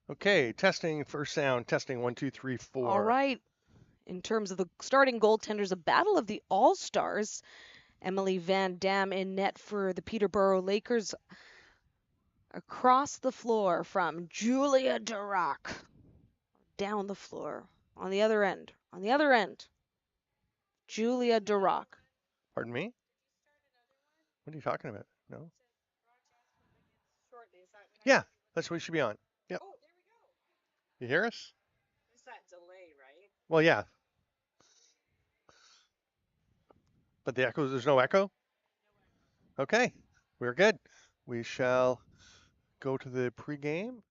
Okay, testing first sound, testing 1, 2, 3, 4. All right. In terms of the starting goaltenders, a battle of the all-stars. Emily Van Dam in net for the Peterborough Lakers. Across the floor from Julia Durack. Down the floor. On the other end. On the other end. Julia Durack. Pardon me? What are you talking about? No? Yeah, that's what we should be on. Yep. You hear us? Well, yeah. But the echo, there's no echo? Okay, we're good. We shall go to the pregame.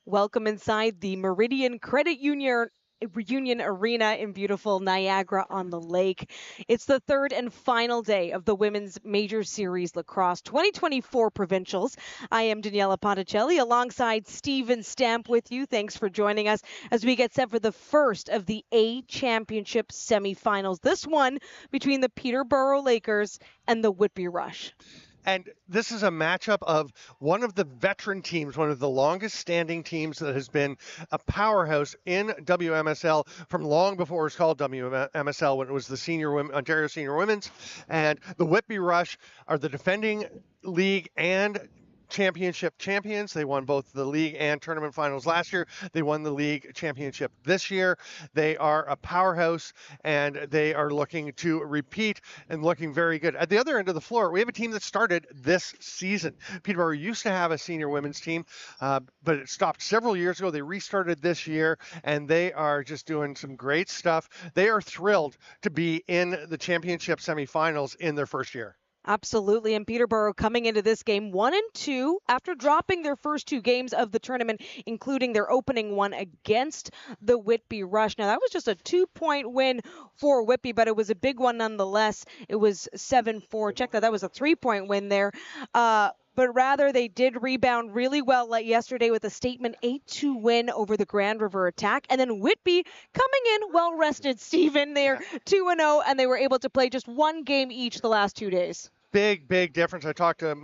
Welcome inside the Meridian Credit Union Arena in beautiful Niagara on the Lake. It's the third and final day of the Women's Major Series Lacrosse 2024 Provincials. I am Daniela Ponticelli alongside Steven Stamp with you. Thanks for joining us as we get set for the first of the A Championship semifinals. This one between the Peterborough Lakers and the Whitby Rush. And this is a matchup of one of the veteran teams, one of the longest standing teams that has been a powerhouse in WMSL from long before it was called WMSL, when it was the Ontario Senior Women's. And the Whitby Rush are the defending league and championship champions. They won both the league and tournament finals last year. They won the league championship this year. They are a powerhouse, and they are looking to repeat and looking very good. At the other end of the floor, we have a team that started this season. Peterborough used to have a senior women's team, but it stopped several years ago. They restarted this year, and they are just doing some great stuff. They are thrilled to be in the championship semifinals in their first year. Absolutely. And Peterborough coming into this game 1-2 after dropping their first two games of the tournament, including their opening one against the Whitby Rush. Now, that was just a 2-point win for Whitby, but it was a big one nonetheless. It was 7-4. Check that. That was a 3-point win there. But rather, they did rebound really well like yesterday with a statement 8-2 win over the Grand River Attack. And then Whitby coming in well-rested, Stephen. They're 2-0, and they were able to play just one game each the last 2 days. Big difference. I talked to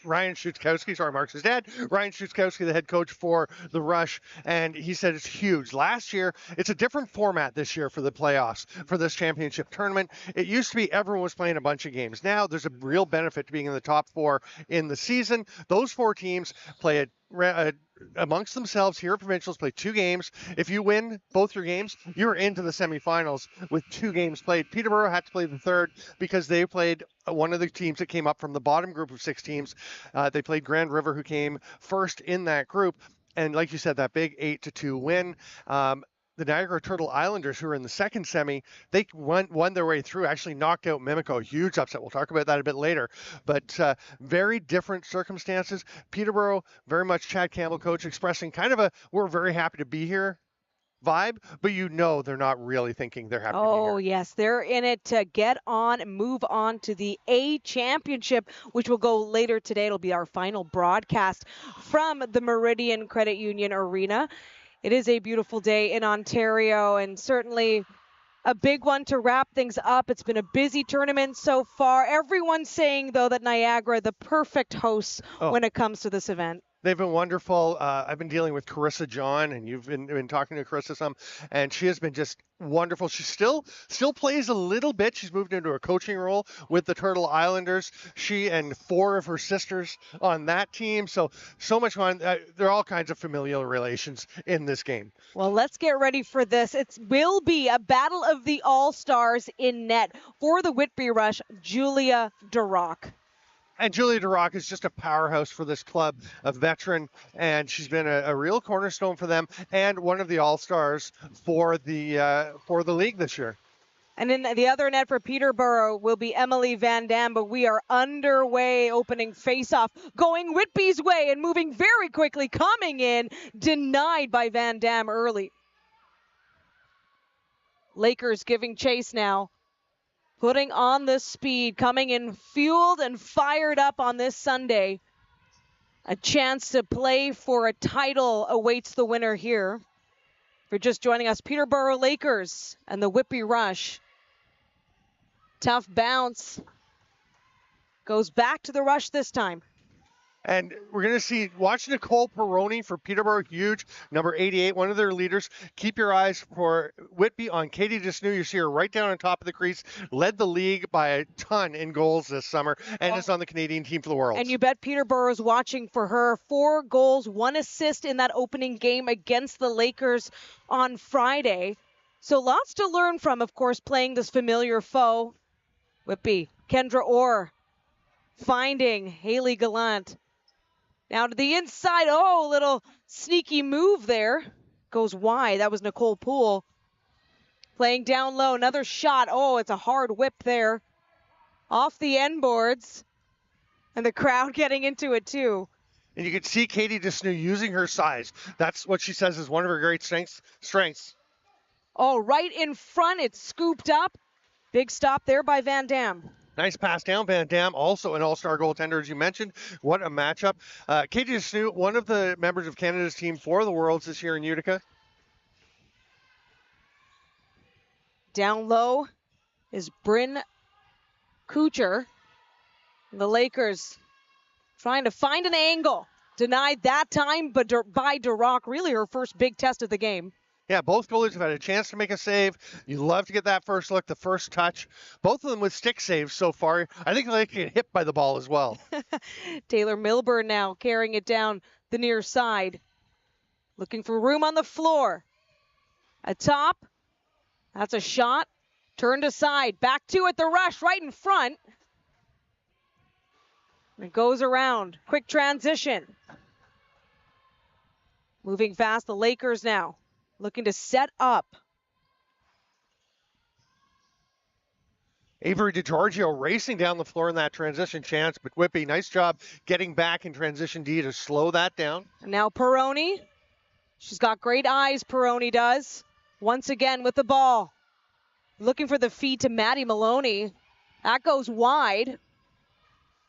Ryan Schutzkowski, Mark's dad, Ryan Schutzkowski, the head coach for the Rush, and he said it's huge. Last year, it's a different format this year for the playoffs, for this championship tournament. It used to be everyone was playing a bunch of games. Now there's a real benefit to being in the top four in the season. Those four teams play amongst themselves here at Provincials, play 2 games. If you win both your games, you're into the semifinals with 2 games played. Peterborough had to play the third because they played one of the teams that came up from the bottom group of 6 teams. They played Grand River, who came first in that group. And like you said, that big 8-2 win. The Niagara Turtle Islanders, who are in the second semi, they won their way through, actually knocked out Mimico. Huge upset. We'll talk about that a bit later. But very different circumstances. Peterborough, very much Chad Campbell, coach, expressing kind of we're very happy to be here vibe, but they're not really thinking they're happy to be here. Oh, yes. They're in it to get on and move on to the A Championship, which will go later today. It'll be our final broadcast from the Meridian Credit Union Arena. It is a beautiful day in Ontario, and certainly a big one to wrap things up. It's been a busy tournament so far. Everyone's saying, though, that Niagara, the perfect hosts when it comes to this event. They've been wonderful. I've been dealing with Carissa John, and you've been talking to Carissa some, and she has been just wonderful. She still plays a little bit. She's moved into a coaching role with the Turtle Islanders. She and 4 of her sisters on that team. So much fun. There are all kinds of familial relations in this game. Well, let's get ready for this. It will be a battle of the all-stars in net for the Whitby Rush, Julia Durock. And Julia Durock is just a powerhouse for this club, a veteran, and she's been a real cornerstone for them and one of the all-stars for the league this year. And in the other net for Peterborough will be Emily Van Dam, but we are underway, opening face-off, going Whitby's way and moving very quickly, coming in, denied by Van Dam early. Lakers giving chase now. Putting on the speed, coming in fueled and fired up on this Sunday. A chance to play for a title awaits the winner here. If you're just joining us, Peterborough Lakers and the Whitby Rush. Tough bounce. Goes back to the Rush this time. And we're going to watch Nicole Peroni for Peterborough, huge, number 88, one of their leaders. Keep your eyes for Whitby on Katie Desnew. You see her right down on top of the crease, led the league by a ton in goals this summer, and is on the Canadian team for the World. And you bet Peterborough's watching for her. 4 goals, 1 assist in that opening game against the Lakers on Friday. So lots to learn from, of course, playing this familiar foe. Whitby, Kendra Orr, finding Haley Gallant. Now to the inside. Oh, little sneaky move there. Goes wide. That was Nicole Poole. Playing down low. Another shot. Oh, it's a hard whip there. Off the end boards. And the crowd getting into it too. And you can see Katie Desnew using her size. That's what she says is one of her great strengths. Oh, right in front. It's scooped up. Big stop there by Van Dam. Nice pass down. Van Dam, also an all-star goaltender, as you mentioned. What a matchup. Katie Desnew, one of the members of Canada's team for the Worlds this year in Utica. Down low is Bryn Kuchar. The Lakers trying to find an angle. Denied that time, but by Durock, really her first big test of the game. Yeah, both goalies have had a chance to make a save. You love to get that first look, the first touch. Both of them with stick saves so far. I think they get hit by the ball as well. Taylor Milburn now carrying it down the near side. Looking for room on the floor. Atop. That's a shot. Turned aside. Back to it. The rush right in front. It goes around. Quick transition. Moving fast, the Lakers now. Looking to set up. Avery DiGiorgio racing down the floor in that transition chance, but Whitby, nice job getting back in transition D to slow that down. And now Peroni. She's got great eyes, Peroni does. Once again with the ball. Looking for the feed to Maddie Maloney. That goes wide.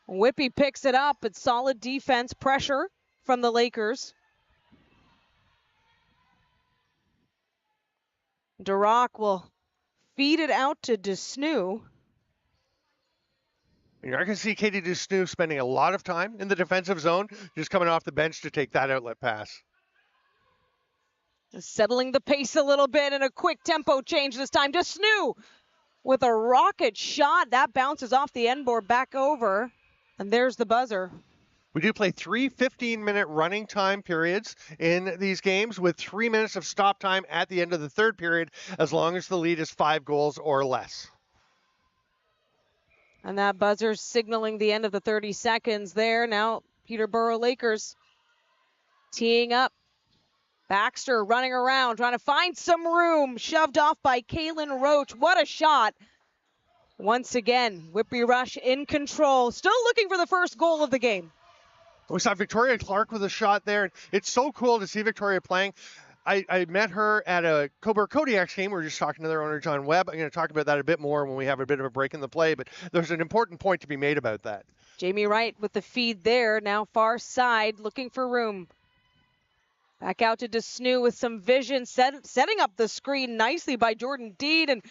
Whitby picks it up, but solid defense pressure from the Lakers. Durock will feed it out to Desnew. You're not going to see Katie Desnew spending a lot of time in the defensive zone, just coming off the bench to take that outlet pass. Just settling the pace a little bit and a quick tempo change this time. Desnew with a rocket shot. That bounces off the end board back over. And there's the buzzer. We do play 3 15-minute running time periods in these games with 3 minutes of stop time at the end of the third period, as long as the lead is 5 goals or less. And that buzzer signaling the end of the 30 seconds there. Now Peterborough Lakers teeing up. Baxter running around, trying to find some room. Shoved off by Kaylin Roach. What a shot. Once again, Whitby Rush in control. Still looking for the first goal of the game. We saw Victoria Clark with a shot there. It's so cool to see Victoria playing. I met her at a Coburg Kodiak's game. We were just talking to their owner, John Webb. I'm going to talk about that a bit more when we have a bit of a break in the play, but there's an important point to be made about that. Jamie Wright with the feed there. Now far side, looking for room. Back out to Desnew with some vision, setting up the screen nicely by Jordan Deed. And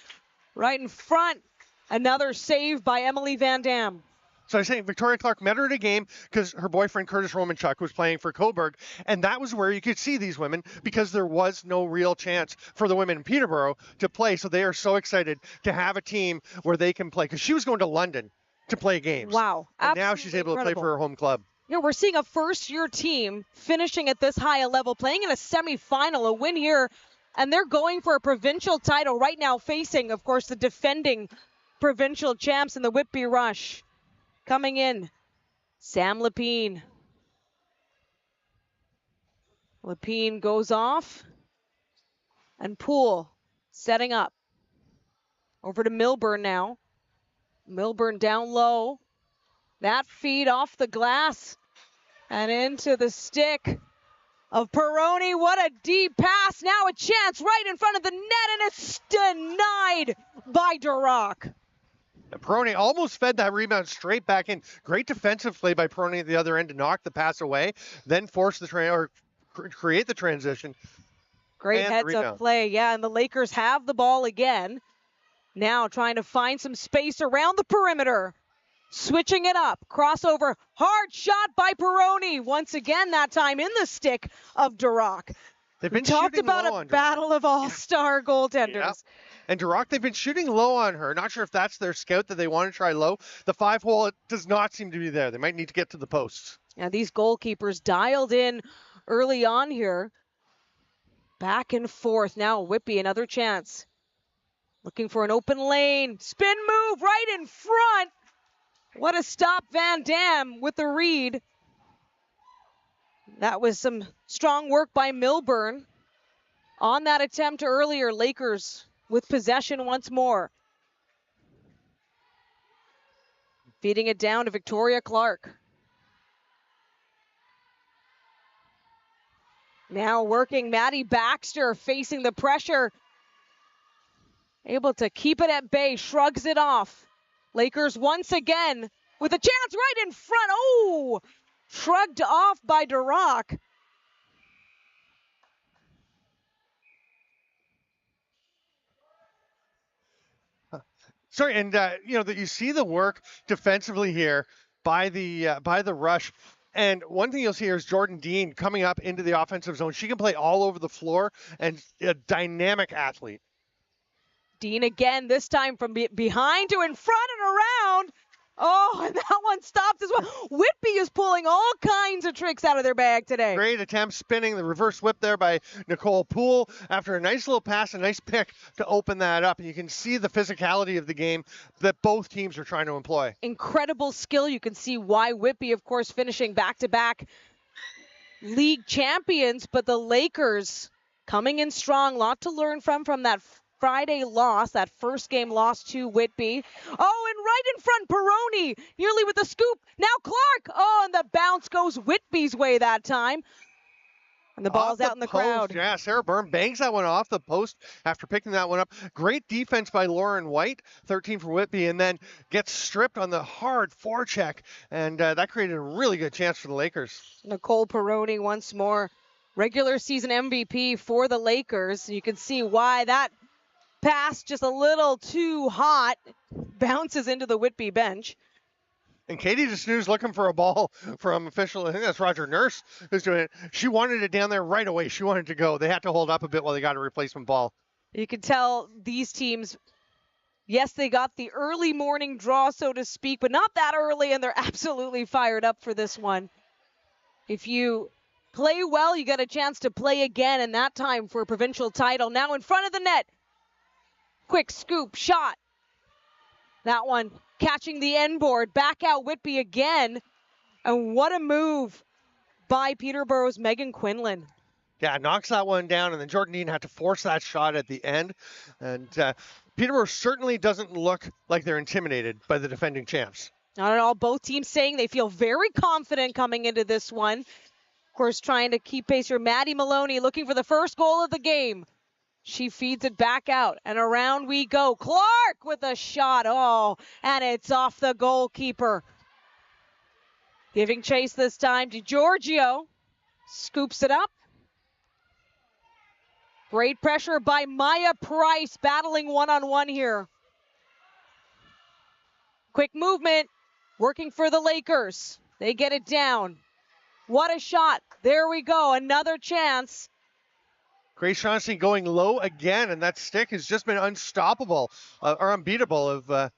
right in front, another save by Emily Van Dam. So I was saying Victoria Clark met her at a game because her boyfriend Curtis Romanchuk was playing for Coburg, and that was where you could see these women because there was no real chance for the women in Peterborough to play. So they are so excited to have a team where they can play because she was going to London to play games. Wow. And now she's able to play for her home club. You know, we're seeing a first-year team finishing at this high a level, playing in a semifinal, a win here, and they're going for a provincial title right now, facing, of course, the defending provincial champs in the Whitby Rush. Coming in, Sam Lapine. Lapine goes off, and Poole setting up. Over to Milburn now. Milburn down low. That feed off the glass and into the stick of Peroni. What a deep pass. Now a chance right in front of the net, and it's denied by Durock. Peroni almost fed that rebound straight back in. Great defensive play by Peroni at the other end to knock the pass away, then force the create the transition. Great heads-up play, yeah, and the Lakers have the ball again. Now trying to find some space around the perimeter. Switching it up, crossover, hard shot by Peroni. Once again, that time in the stick of Durock. They've been talked about a battle of all-star goaltenders. Yeah. And Durock, they've been shooting low on her. Not sure if that's their scout that they want to try low. The 5-hole, it does not seem to be there. They might need to get to the posts. Now these goalkeepers dialed in early on here. Back and forth. Now Whitby, another chance. Looking for an open lane. Spin move right in front. What a stop, Van Dam with the read. That was some strong work by Milburn. On that attempt earlier, Lakers with possession once more. Feeding it down to Victoria Clark. Now working Maddie Baxter, facing the pressure. Able to keep it at bay, shrugs it off. Lakers once again with a chance right in front. Oh, shrugged off by Durock. Sorry, and that you see the work defensively here by the Rush. And one thing you'll see here is Jordan Dean coming up into the offensive zone. She can play all over the floor and a dynamic athlete. Dean again, this time from behind to in front and around. Oh, and that one stopped as well. Whitby is pulling all kinds of tricks out of their bag today. Great attempt spinning the reverse whip there by Nicole Poole after a nice little pass, a nice pick to open that up. And you can see the physicality of the game that both teams are trying to employ. Incredible skill. You can see why Whitby, of course, finishing back-to-back league champions, but the Lakers coming in strong. Lot to learn from that Friday loss, that first game loss to Whitby. Oh, and right in front, Peroni, nearly with the scoop. Now Clark. Oh, and the bounce goes Whitby's way that time. And the ball's out in the crowd. Yeah, Sarah Byrne bangs that one off the post after picking that one up. Great defense by Lauren White, 13 for Whitby, and then gets stripped on the hard forecheck. And that created a really good chance for the Lakers. Nicole Peroni once more, regular season MVP for the Lakers. You can see why that pass just a little too hot, bounces into the Whitby bench. And Katie DeSnoo's looking for a ball from official. I think that's Roger Nurse who's doing it. She wanted it down there right away. She wanted to go. They had to hold up a bit while they got a replacement ball. You can tell these teams, yes, they got the early morning draw, so to speak, but not that early, and they're absolutely fired up for this one. If you play well, you get a chance to play again, and that time for a provincial title. Now in front of the net. Quick scoop shot. That one catching the end board. Back out Whitby again. And what a move by Peterborough's Megan Quinlan. Yeah, knocks that one down, and then Jordan Dean had to force that shot at the end. And Peterborough certainly doesn't look like they're intimidated by the defending champs. Not at all. Both teams saying they feel very confident coming into this one. Of course, trying to keep pace here. Maddie Maloney looking for the first goal of the game. She feeds it back out, and around we go. Clark with a shot. Oh, and it's off the goalkeeper. Giving chase this time to Giorgio. Scoops it up. Great pressure by Maya Price, battling one-on-one here. Quick movement, working for the Lakers. They get it down. What a shot. There we go, another chance. Grace Shaughnessy going low again, and that stick has just been unstoppable, or unbeatable of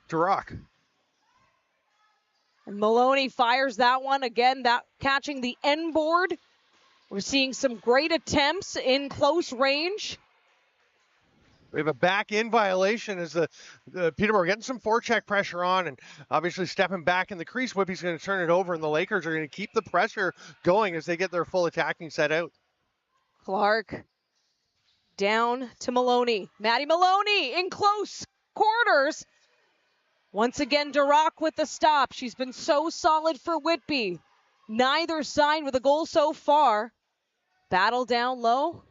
Durock. And Maloney fires that one again, that catching the end board. We're seeing some great attempts in close range. We have a back-in violation as the Peterborough getting some forecheck pressure on, and obviously stepping back in the crease. Whitby's going to turn it over, and the Lakers are going to keep the pressure going as they get their full attacking set out. Clark down to Maloney. Maddie Maloney in close quarters. Once again, Durock with the stop. She's been so solid for Whitby. Neither side with a goal so far. Battle down low.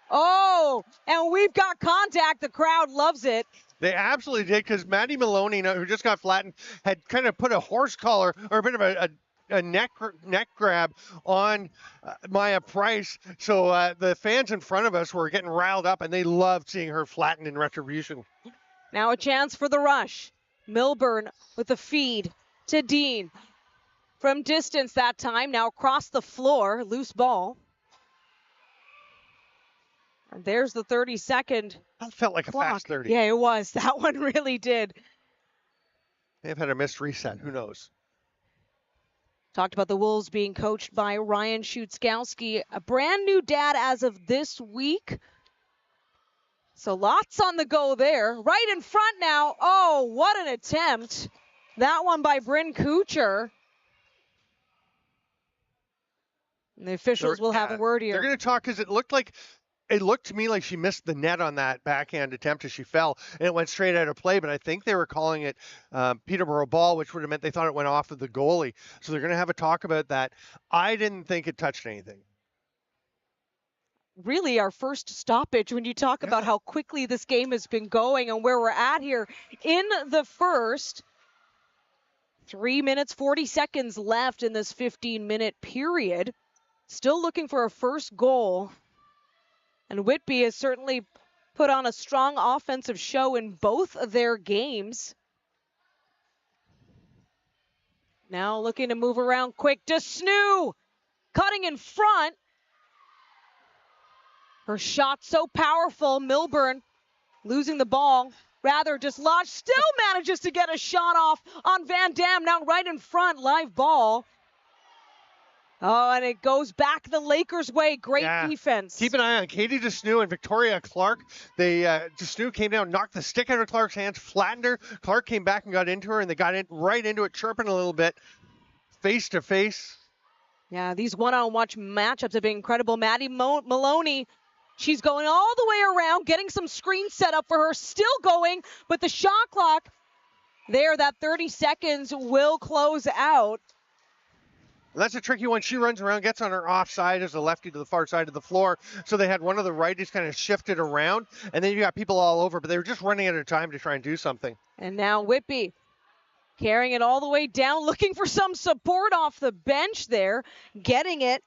Oh, and we've got contact. The crowd loves it. They absolutely did, because Maddie Maloney, who just got flattened, had kind of put a horse collar or a bit of a neck grab on Maya Price. So the fans in front of us were getting riled up, and they loved seeing her flattened in retribution. Now a chance for the Rush. Milburn with the feed to Dean. From distance that time, now across the floor, loose ball. And there's the 30-second That felt like clock. a fast 30. Yeah, it was. That one really did. They've had a missed reset. Who knows? Talked about the Wolves being coached by Ryan Schutzkowski, a brand new dad as of this week. So lots on the go there. Right in front now. Oh, what an attempt. That one by Bryn Kuchar. And the officials will have a word here. They're going to talk because it looked like It looked to me like she missed the net on that backhand attempt as she fell, and it went straight out of play. But I think they were calling it Peterborough ball, which would have meant they thought it went off of the goalie. So they're going to have a talk about that. I didn't think it touched anything. Really our first stoppage when you talk about how quickly this game has been going and where we're at here in the first. 3 minutes, 40 seconds left in this 15-minute period. Still looking for a first goal. And Whitby has certainly put on a strong offensive show in both of their games. Now looking to move around quick. Desnoo cutting in front. Her shot so powerful. Milburn losing the ball. Rather dislodged. Still manages to get a shot off on Van Dam. Now right in front. Live ball. Oh, and it goes back the Lakers' way. Great defense. Keep an eye on Katie Desnoo and Victoria Clark. Desnoo came down, knocked the stick out of Clark's hands, flattened her. Clark came back and got into her, and they got right into it, chirping a little bit, face to face. Yeah, these one-on-one matchups have been incredible. Maddie Maloney, she's going all the way around, getting some screens set up for her, still going, but the shot clock there, that 30 seconds will close out. That's a tricky one. She runs around, gets on her offside as a lefty to the far side of the floor. So they had one of the righties kind of shifted around, and then you got people all over, but they were just running out of time to try and do something. And now Whitby carrying it all the way down, looking for some support off the bench there, getting it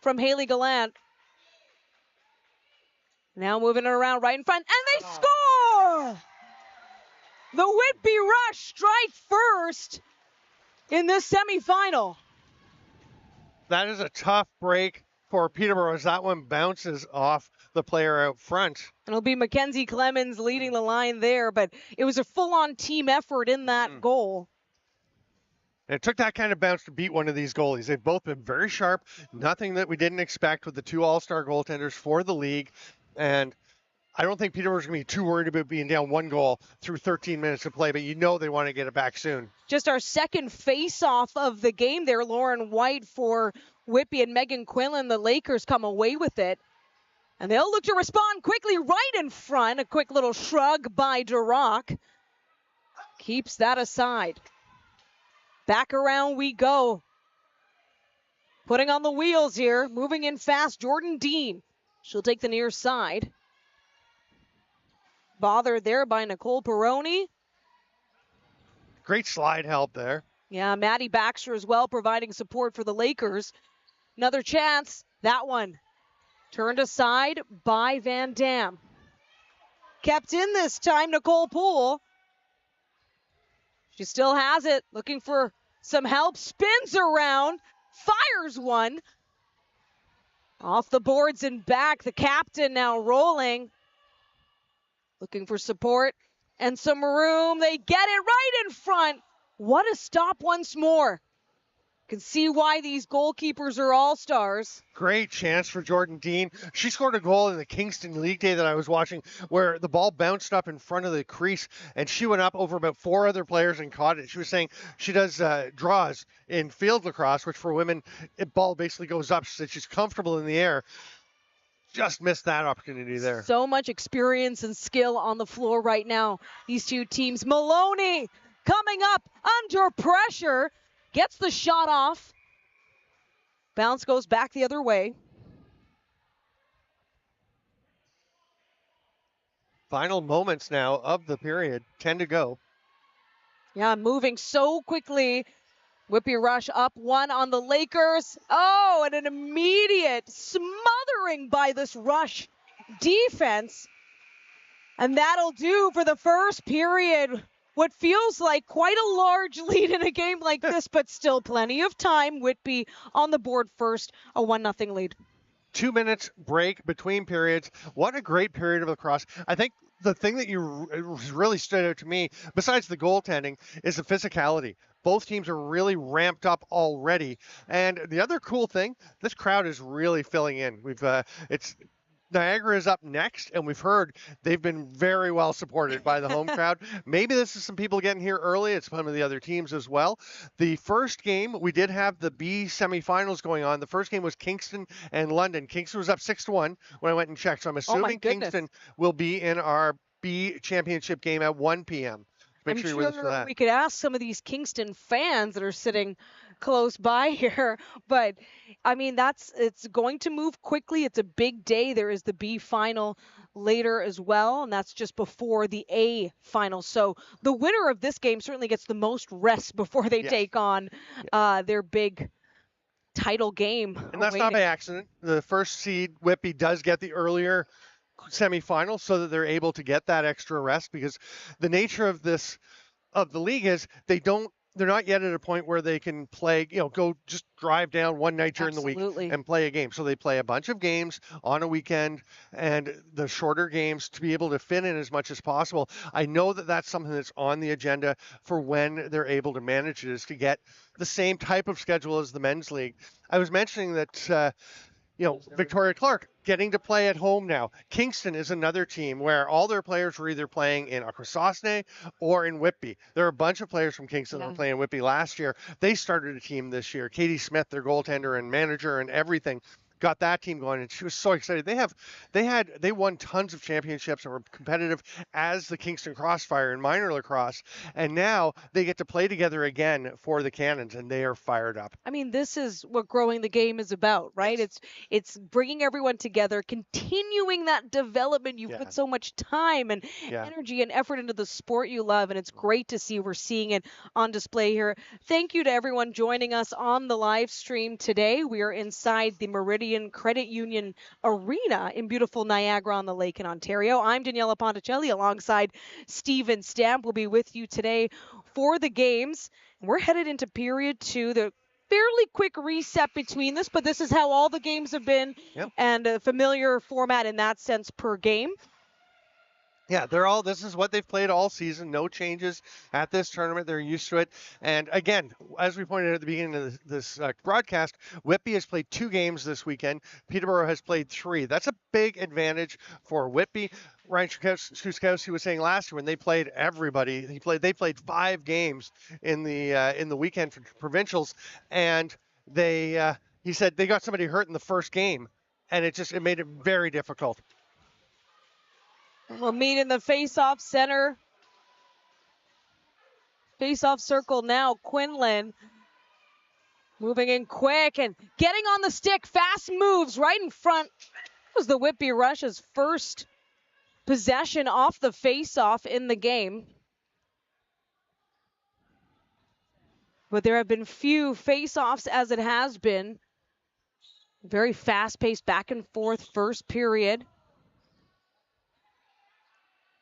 from Haley Gallant. Now moving it around right in front, and they score! The Whitby Rush strike first in this semifinal. That is a tough break for Peterborough as that one bounces off the player out front. And it'll be Mackenzie Clemens leading the line there, but it was a full-on team effort in that goal. And it took that kind of bounce to beat one of these goalies. They've both been very sharp, nothing that we didn't expect with the two all-star goaltenders for the league. And I don't think Peterborough's going to be too worried about being down one goal through 13 minutes of play, but you know they want to get it back soon. Just our second face-off of the game there. Lauren White for Whitby and Megan Quinlan. The Lakers come away with it. And they'll look to respond quickly right in front. A quick little shrug by Duroc. Keeps that aside. Back around we go. Putting on the wheels here. Moving in fast. Jordan Dean. She'll take the near side. Bothered there by Nicole Peroni. Great slide help there. Yeah, Maddie Baxter as well providing support for the Lakers. Another chance. That one turned aside by Van Dam. Kept in this time, Nicole Poole. She still has it. Looking for some help. Spins around. Fires one. Off the boards and back. The captain now rolling. Looking for support and some room. They get it right in front. What a stop once more. Can see why these goalkeepers are all-stars. Great chance for Jordan Dean. She scored a goal in the Kingston League day that I was watching where the ball bounced up in front of the crease and she went up over about 4 other players and caught it. She was saying she does draws in field lacrosse, which for women, ball basically goes up so that she's comfortable in the air. Just missed that opportunity there. So much experience and skill on the floor right now. These two teams. Maloney coming up under pressure. Gets the shot off. Bounce goes back the other way. Final moments now of the period. 10 to go. Yeah, moving so quickly. Whitby Rush up 1 on the Lakers. Oh, and an immediate smothering by this Rush defense. And that'll do for the first period. What feels like quite a large lead in a game like this, but still plenty of time. Whitby on the board first, a 1-0 lead. 2 minutes break between periods. What a great period of lacrosse. I think the thing that really stood out to me, besides the goaltending, is the physicality. Both teams are really ramped up already. And the other cool thing, this crowd is really filling in. Niagara is up next, and we've heard they've been very well supported by the home crowd. Maybe this is some people getting here early. It's some of the other teams as well. The first game, we did have the B semifinals going on. The first game was Kingston and London. Kingston was up 6-1 when I went and checked, so I'm assuming Kingston will be in our B championship game at 1 p.m. Make I'm sure you're with us for that. We could ask some of these Kingston fans that are sitting close by here, but I mean it's going to move quickly. It's a big day. There is the B final later as well, and that's just before the A final. So the winner of this game certainly gets the most rest before they take on their big title game. And that's not by accident. The first seed, Whitby, does get the earlier semifinal so that they're able to get that extra rest, because the nature of the league is they're not yet at a point where they can play, go just drive down one night during the week and play a game. So they play a bunch of games on a weekend, and the shorter games to be able to fit in as much as possible. I know that that's something that's on the agenda for when they're able to manage it, is to get the same type of schedule as the men's league. I was mentioning that Victoria Clark getting to play at home now. Kingston is another team where all their players were either playing in Akwesasne or in Whitby. There are a bunch of players from Kingston that were playing in Whitby last year. They started a team this year. Katie Smith, their goaltender and manager and everything, got that team going, and she was so excited. They won tons of championships and were competitive as the Kingston Crossfire in minor lacrosse, and now they get to play together again for the Cannons, and they are fired up. I mean, this is what growing the game is about, right? It's bringing everyone together, continuing that development. You've put so much time and energy and effort into the sport you love, and it's great to see we're seeing it on display here. Thank you to everyone joining us on the live stream today. We are inside the Meridian Credit Union Arena in beautiful Niagara-on-the-Lake in Ontario. I'm Daniela Ponticelli alongside Steven Stamp. We'll be with you today for the games. We're headed into period 2. The fairly quick reset between this, but this is how all the games have been, and a familiar format in that sense per game. Yeah, this is what they've played all season. No changes at this tournament. They're used to it. And again, as we pointed out at the beginning of this broadcast, Whitby has played 2 games this weekend. Peterborough has played 3. That's a big advantage for Whitby. Ryan Shuskowski was saying last year when they played everybody, they played 5 games in the weekend for provincials, and he said they got somebody hurt in the first game, and it made it very difficult. We'll meet in the face-off center. Face-off circle now. Quinlan moving in quick and getting on the stick. Fast moves right in front. It was the Whitby Rush's first possession off the face-off in the game. But there have been few face-offs as it has been. Very fast-paced back and forth first period.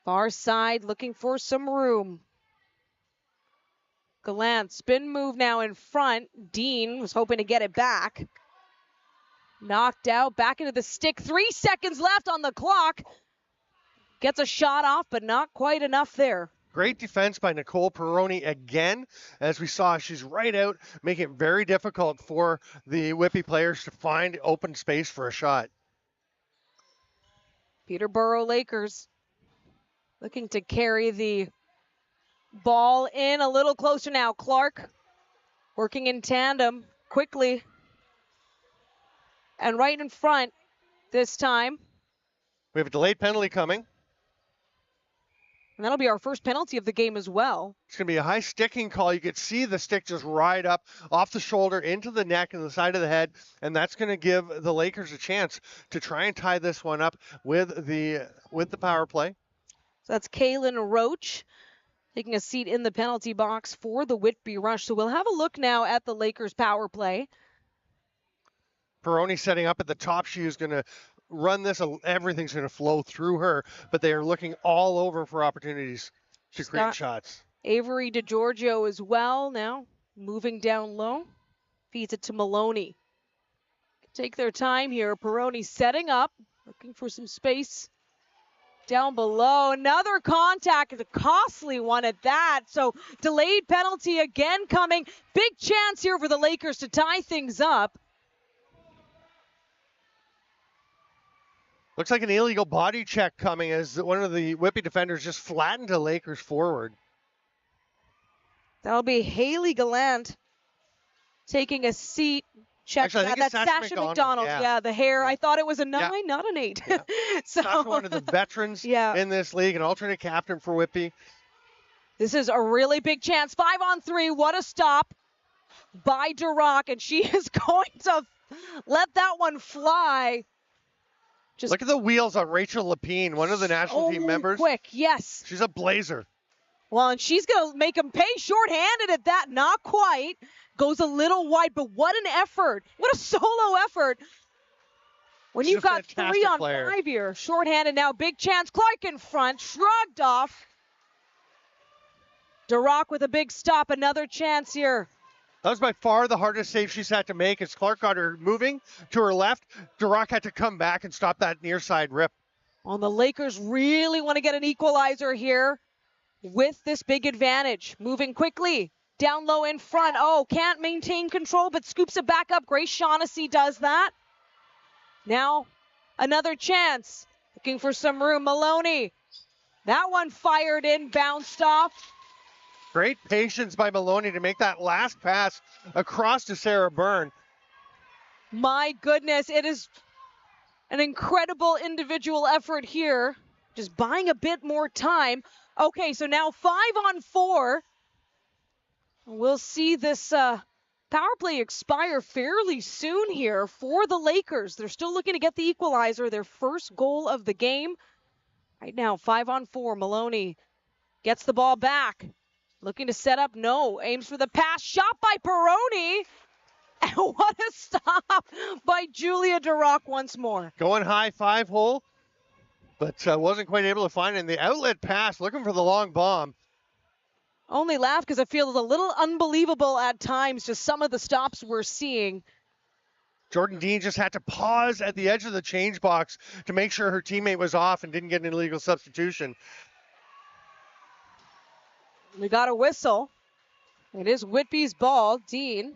Far side looking for some room. Gallant spin move now in front. Dean was hoping to get it back. Knocked out, back into the stick. 3 seconds left on the clock. Gets a shot off, but not quite enough there. Great defense by Nicole Peroni again. As we saw, she's right out, making it very difficult for the Whitby players to find open space for a shot. Peterborough Lakers looking to carry the ball in a little closer now. Clark working in tandem quickly and right in front this time. We have a delayed penalty coming. And that'll be our first penalty of the game as well. It's going to be a high sticking call. You could see the stick just ride up off the shoulder into the neck and the side of the head, and that's going to give the Lakers a chance to try and tie this one up with the power play. So that's Kaylin Roach taking a seat in the penalty box for the Whitby Rush. So we'll have a look now at the Lakers power play. Peroni setting up at the top. She is going to run this. Everything's going to flow through her, but they are looking all over for opportunities to create shots. Avery DeGiorgio as well now, moving down low. Feeds it to Maloney. Take their time here. Peroni setting up, looking for some space down below. Another contact, a costly one at that. So delayed penalty again coming. Big chance here for the Lakers to tie things up. Looks like an illegal body check coming as one of the Whitby defenders just flattened a Lakers forward. That'll be Haley Gallant taking a seat. Check Actually, I think that's it's Sasha McDonald. Yeah, the hair. Yeah. I thought it was a 9, Yeah. not an 8. Yeah. So Sasha, one of the veterans in this league, an alternate captain for Whitby. This is a really big chance. 5-on-3. What a stop by Duroc, and she is going to let that one fly. Just look at the wheels on Rachel Lapine, one of the national team members. Quick, yes. She's a blazer. Well, and she's going to make him pay shorthanded at that. Not quite. Goes a little wide, but what an effort. What a solo effort. When you've got 3 on 5 here. Shorthanded now. Big chance. Clark in front. Shrugged off. Duroc with a big stop. Another chance here. That was by far the hardest save she's had to make as Clark got her moving to her left. Duroc had to come back and stop that near side rip. Well, the Lakers really want to get an equalizer here with this big advantage. Moving quickly. Down low in front. Oh, can't maintain control, but scoops it back up. Grace Shaughnessy does that. Now, another chance. Looking for some room. Maloney. That one fired in, bounced off. Great patience by Maloney to make that last pass across to Sarah Byrne. My goodness, it is an incredible individual effort here. Just buying a bit more time. Okay, so now 5-on-4. We'll see this power play expire fairly soon here for the Lakers. They're still looking to get the equalizer, their first goal of the game. Right now, 5-on-4. Maloney gets the ball back. Looking to set up, no. Aims for the pass, shot by Peroni. And what a stop by Julia Duroc once more. Going high 5-hole, but wasn't quite able to find it in the outlet pass, looking for the long bomb. Only laugh because it feels a little unbelievable at times, just some of the stops we're seeing. Jordan Dean just had to pause at the edge of the change box to make sure her teammate was off and didn't get an illegal substitution. We got a whistle. It is Whitby's ball. Dean.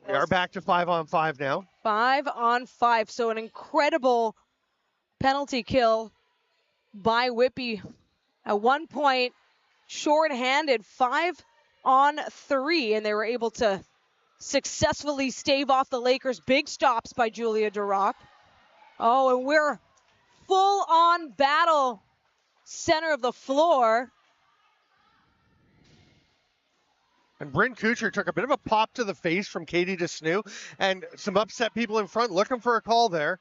We are back to 5-on-5 now. 5-on-5. So an incredible penalty kill by Whitby. At one point, short-handed, 5-on-3, and they were able to successfully stave off the Lakers. Big stops by Julia Duroc. Oh, and we're full-on battle, center of the floor. And Bryn Kuchar took a bit of a pop to the face from Katie DeSnew, and some upset people in front looking for a call there.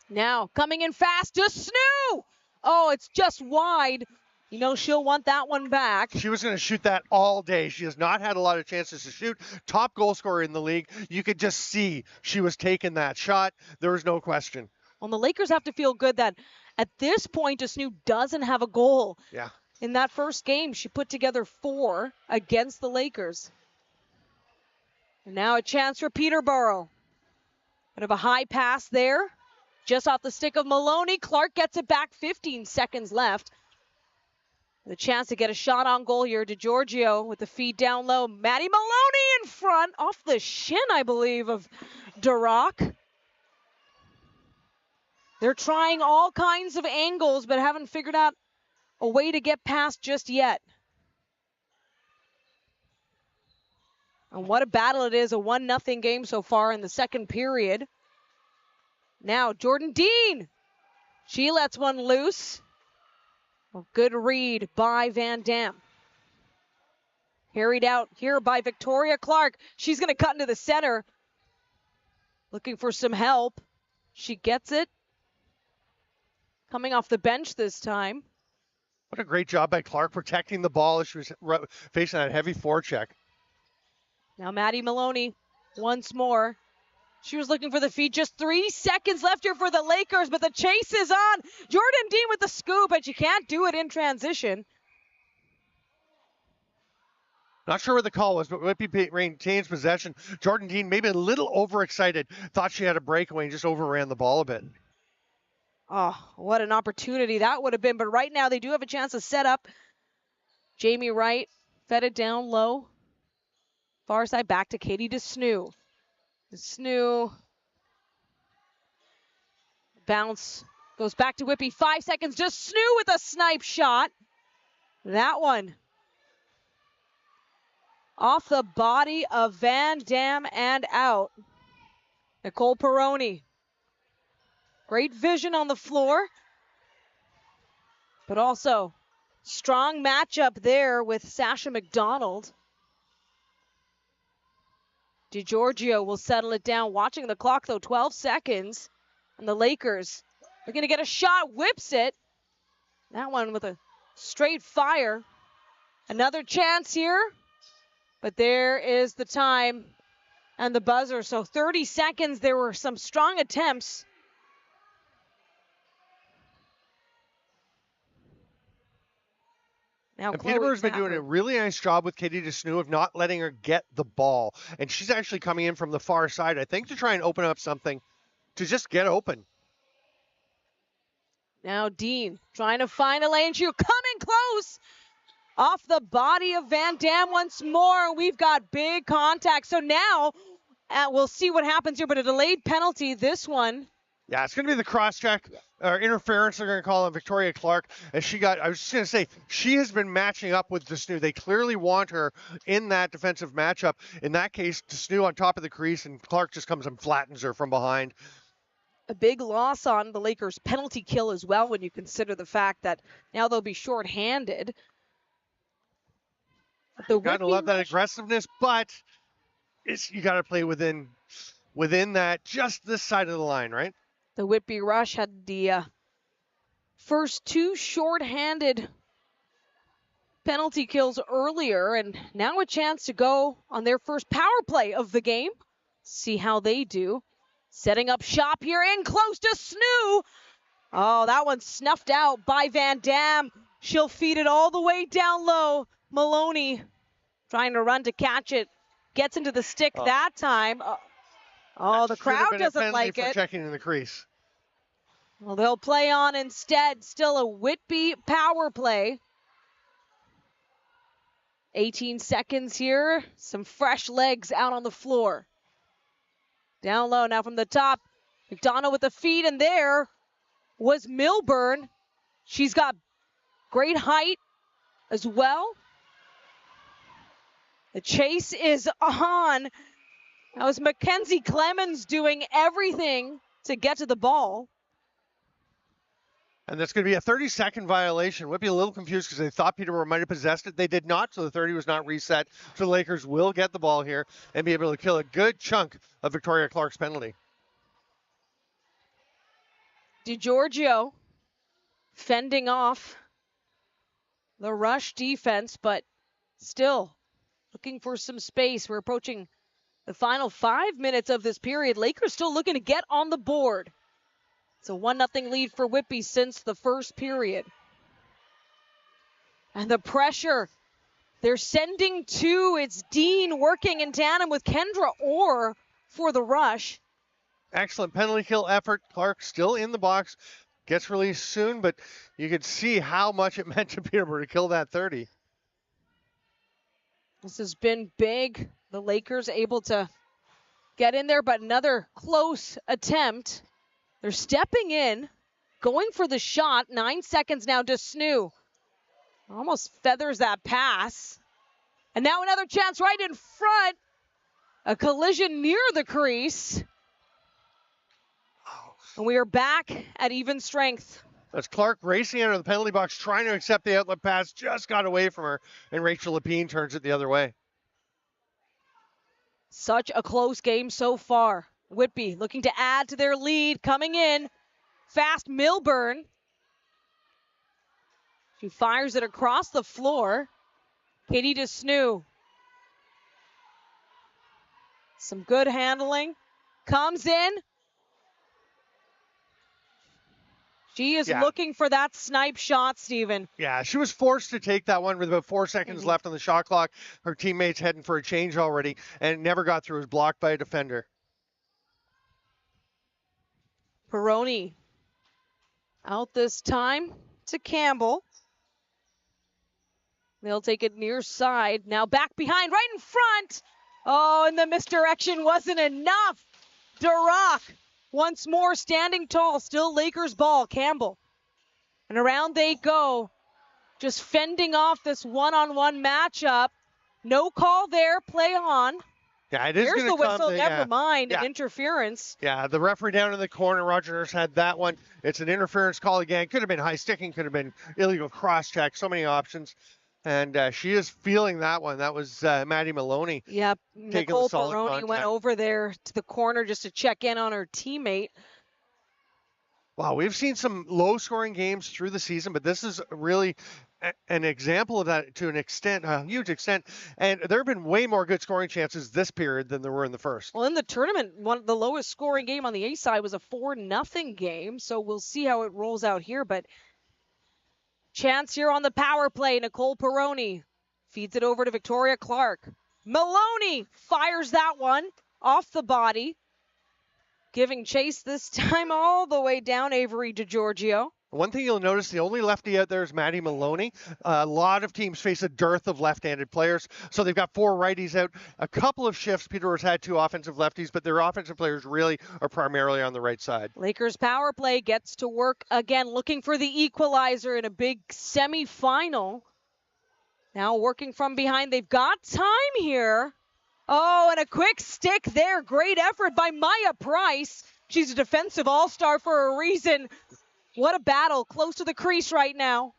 Now, coming in fast, DeSnew! Oh, it's just wide. You know, she'll want that one back. She was going to shoot that all day. She has not had a lot of chances to shoot. Top goal scorer in the league. You could just see she was taking that shot. There was no question. Well, the Lakers have to feel good that at this point, DeSnew doesn't have a goal. Yeah. In that first game, she put together 4 against the Lakers. And now a chance for Peterborough. Bit of a high pass there. Just off the stick of Maloney. Clark gets it back, 15 seconds left. The chance to get a shot on goal here to Giorgio with the feed down low. Maddie Maloney in front, off the shin, I believe, of Duroc. They're trying all kinds of angles, but haven't figured out a way to get past just yet. And what a battle it is, a 1-0 game so far in the second period. Now, Jordan Dean. She lets one loose. A good read by Van Dam. Carried out here by Victoria Clark. She's going to cut into the center. Looking for some help. She gets it. Coming off the bench this time. What a great job by Clark protecting the ball as she was facing that heavy forecheck. Now Maddie Maloney once more. She was looking for the feed. Just 3 seconds left here for the Lakers, but the chase is on. Jordan Dean with the scoop, and she can't do it in transition. Not sure what the call was, but Whitby retains possession. Jordan Dean maybe a little overexcited. Thought she had a breakaway and just overran the ball a bit. Oh, what an opportunity that would have been. But right now they do have a chance to set up. Jamie Wright fed it down low. Far side back to Katie DeSnoo. DeSnoo. Bounce goes back to Whitby. 5 seconds. DeSnoo with a snipe shot. That one off the body of Van Dam and out. Nicole Peroni. Great vision on the floor, but also strong matchup there with Sasha McDonald. DiGiorgio will settle it down. Watching the clock, though, 12 seconds. And the Lakers are going to get a shot, whips it. That one with a straight fire. Another chance here, but there is the time and the buzzer. So 30 seconds, there were some strong attempts. Now Peterborough's been doing a really nice job with Katie DeSnoo of not letting her get the ball. And she's actually coming in from the far side, I think, to try and open up something to just get open. Now Dean trying to find a lane shoot, coming close. Off the body of Van Dam once more. We've got big contact. So now we'll see what happens here, but a delayed penalty, this one. Yeah, it's going to be the cross-check or interference, they're going to call on Victoria Clark. As I was just going to say, she has been matching up with DeSnoo. They clearly want her in that defensive matchup. In that case, DeSnoo on top of the crease, and Clark just comes and flattens her from behind. A big loss on the Lakers' penalty kill as well when you consider the fact that now they'll be shorthanded. Gotta love that aggressiveness, but you got to play within that, just this side of the line, right? The Whitby Rush had the first two shorthanded penalty kills earlier, and now a chance to go on their first power play of the game. See how they do. Setting up shop here, in close to Snoo. Oh, that one's snuffed out by Van Dam. She'll feed it all the way down low. Maloney trying to run to catch it. Gets into the stick that time. The crowd doesn't like it. Checking in the crease. Well, they'll play on instead. Still a Whitby power play. 18 seconds here. Some fresh legs out on the floor. Down low now from the top. McDonald with the feed, and there was Milburn. She's got great height as well. The chase is on. That was Mackenzie Clemens doing everything to get to the ball. And that's going to be a 30-second violation. Whitby a little confused because they thought Peterborough might have possessed it. They did not, so the 30 was not reset. So the Lakers will get the ball here and be able to kill a good chunk of Victoria Clark's penalty. DiGiorgio fending off the rush defense, but still looking for some space. We're approaching the final 5 minutes of this period. Lakers still looking to get on the board. It's a 1-0 lead for Whitby since the first period. And the pressure they're sending to, it's Dean working in tandem with Kendra Orr for the rush. Excellent penalty kill effort. Clark still in the box. Gets released soon, but you could see how much it meant to Peterborough to kill that 30. This has been big. The Lakers able to get in there, but another close attempt. They're stepping in, going for the shot. 9 seconds now to Snoo. Almost feathers that pass. And now another chance right in front. A collision near the crease. And we are back at even strength. That's Clark racing out of the penalty box, trying to accept the outlet pass. Just got away from her, and Rachel Lapine turns it the other way. Such a close game so far. Whitby looking to add to their lead. Coming in fast, Milburn. She fires it across the floor. Katie DeSnoo. Some good handling. Comes in. She is looking for that snipe shot, Steven. Yeah, she was forced to take that one with about 4 seconds left on the shot clock. Her teammates heading for a change already, and it never got through. It was blocked by a defender. Peroni out this time to Campbell. They'll take it near side. Now back behind, right in front. Oh, and the misdirection wasn't enough. Duroc once more standing tall. Still Lakers ball. Campbell. And around they go. Just fending off this one-on-one matchup. No call there. Play on. Yeah, it is Here's going the to come. whistle. Never mind. An Yeah. interference. Yeah, the referee down in the corner, Roger Nurse had that one. It's an interference call again. Could have been high sticking, could have been illegal cross check. So many options. And she is feeling that one. That was Maddie Maloney. Yep. Taking the Nicole solid Peroni contact. went over there to the corner just to check in on her teammate. Wow, we've seen some low-scoring games through the season, but this is really an example of that to an extent, a huge extent. And there have been way more good scoring chances this period than there were in the first. Well, in the tournament, the lowest scoring game on the A side was a 4-0 game, so we'll see how it rolls out here. But chance here on the power play. Nicole Peroni feeds it over to Victoria Clark. Maloney fires that one off the body, giving chase this time all the way down Avery DiGiorgio. One thing you'll notice, the only lefty out there is Maddie Maloney. A lot of teams face a dearth of left-handed players, so they've got 4 righties out. A couple of shifts, Peterborough's had 2 offensive lefties, but their offensive players really are primarily on the right side. Lakers power play gets to work again, looking for the equalizer in a big semifinal. Now working from behind. They've got time here. Oh, and a quick stick there. Great effort by Maya Price. She's a defensive all-star for a reason. What a battle. Close to the crease right now.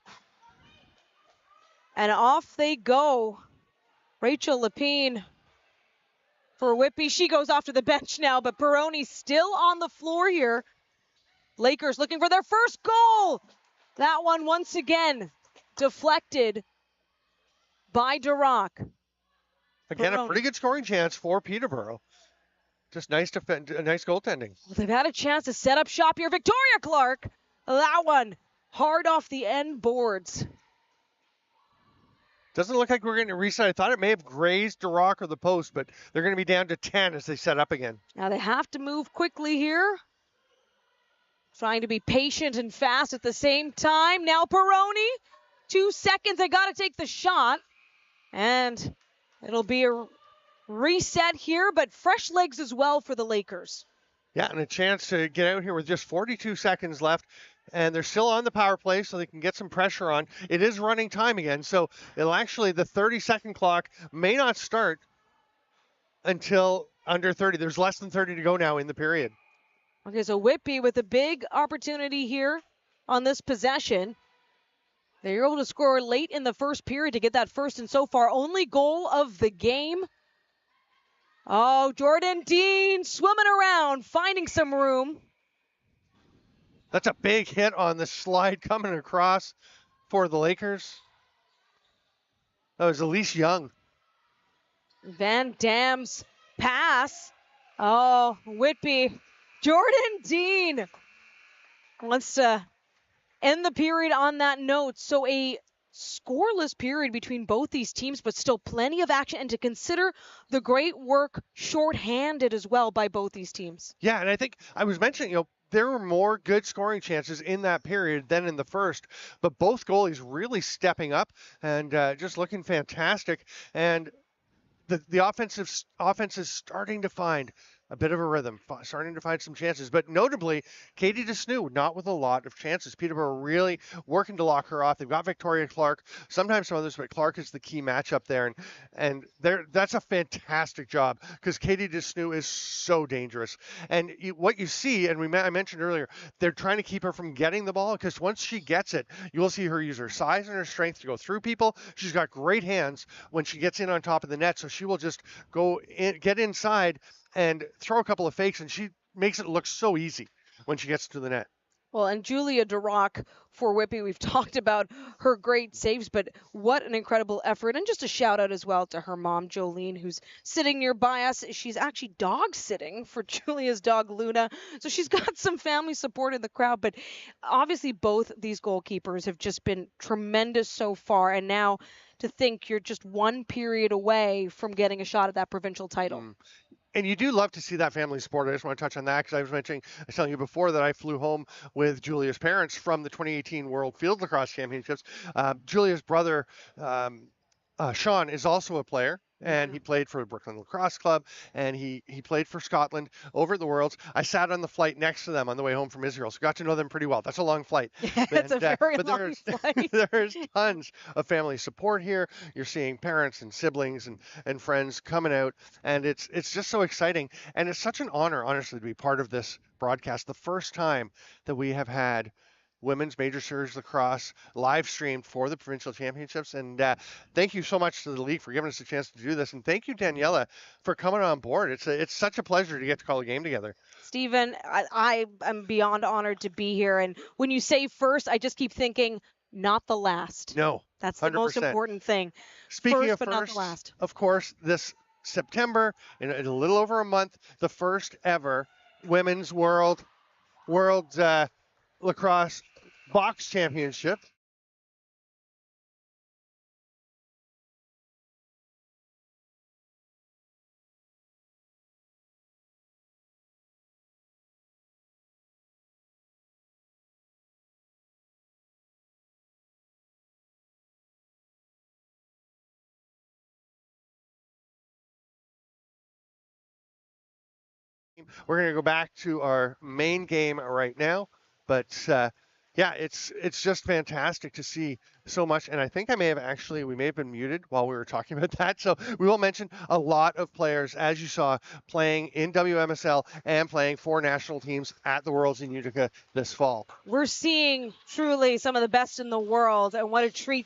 And off they go. Rachel Lepine for Whitby. She goes off to the bench now, but Peroni's still on the floor here. Lakers looking for their first goal. That one once again deflected by Duroc. Again, Peroni. a pretty good scoring chance for Peterborough. Just nice goaltending. Well, they've had a chance to set up shop here. Victoria Clark. That one hard off the end boards. Doesn't look like we're getting a reset. I thought it may have grazed Duroc or the post, but they're going to be down to 10 as they set up again. Now they have to move quickly here. Trying to be patient and fast at the same time. Now Peroni. 2 seconds. They got to take the shot. And it'll be a reset here, but fresh legs as well for the Lakers. Yeah, and a chance to get out here with just 42 seconds left. And they're still on the power play, so they can get some pressure on. It is running time again, so it'll actually, the 30-second clock may not start until under 30. There's less than 30 to go now in the period. Okay, so Whitby with a big opportunity here on this possession. They were able to score late in the first period to get that first and so far only goal of the game. Oh, Jordan Dean swimming around, finding some room. That's a big hit on the slide coming across for the Lakers. That was Elise Young. Van Dam's pass. Oh, Whitby. Jordan Dean wants to end the period on that note. So a scoreless period between both these teams, but still plenty of action, and to consider the great work shorthanded as well by both these teams. Yeah, and I think I was mentioning, there were more good scoring chances in that period than in the first, but both goalies really stepping up and just looking fantastic. And the offense is starting to find a bit of a rhythm, starting to find some chances. But notably, Katie Desnew, not with a lot of chances. Peterborough really working to lock her off. They've got Victoria Clark, sometimes some others, but Clark is the key matchup there. And that's a fantastic job because Katie Desnew is so dangerous. And what you see, and I mentioned earlier, they're trying to keep her from getting the ball because once she gets it, you will see her use her size and her strength to go through people. She's got great hands when she gets in on top of the net, so she will just go in, get inside, and throw a couple of fakes, and she makes it look so easy when she gets to the net. Well, and Julia Duroc for Whitby, we've talked about her great saves, but what an incredible effort. And just a shout out as well to her mom, Jolene, who's sitting nearby us. She's actually dog sitting for Julia's dog, Luna. So she's got some family support in the crowd. But obviously both these goalkeepers have just been tremendous so far. And now to think you're just one period away from getting a shot at that provincial title. And you do love to see that family support. I just want to touch on that because I was telling you before that I flew home with Julia's parents from the 2018 World Field Lacrosse Championships. Julia's brother, Sean, is also a player and he played for the Brooklyn Lacrosse Club, and he played for Scotland over at the Worlds. I sat on the flight next to them on the way home from Israel, so got to know them pretty well. That's a long flight. It's a very long flight. There's tons of family support here. You're seeing parents and siblings and friends coming out, and it's just so exciting. And it's such an honor, honestly, to be part of this broadcast. The first time that we have had women's major series lacrosse live streamed for the provincial championships. And thank you so much to the league for giving us a chance to do this. And thank you, Daniela, for coming on board. It's such a pleasure to get to call a game together. Stephen, I am beyond honored to be here. And when you say first, I just keep thinking, not the last. No, that's the 100%. Most important thing. Speaking first, of but first, not the last. Of course, this September, in a little over a month, the first ever women's world lacrosse box championship. We're going to go back to our main game right now, but yeah, it's just fantastic to see so much. And I think we may have been muted while we were talking about that. So we will mention a lot of players, as you saw, playing in WMSL and playing for national teams at the Worlds in Utica this fall. We're seeing truly some of the best in the world, and what a treat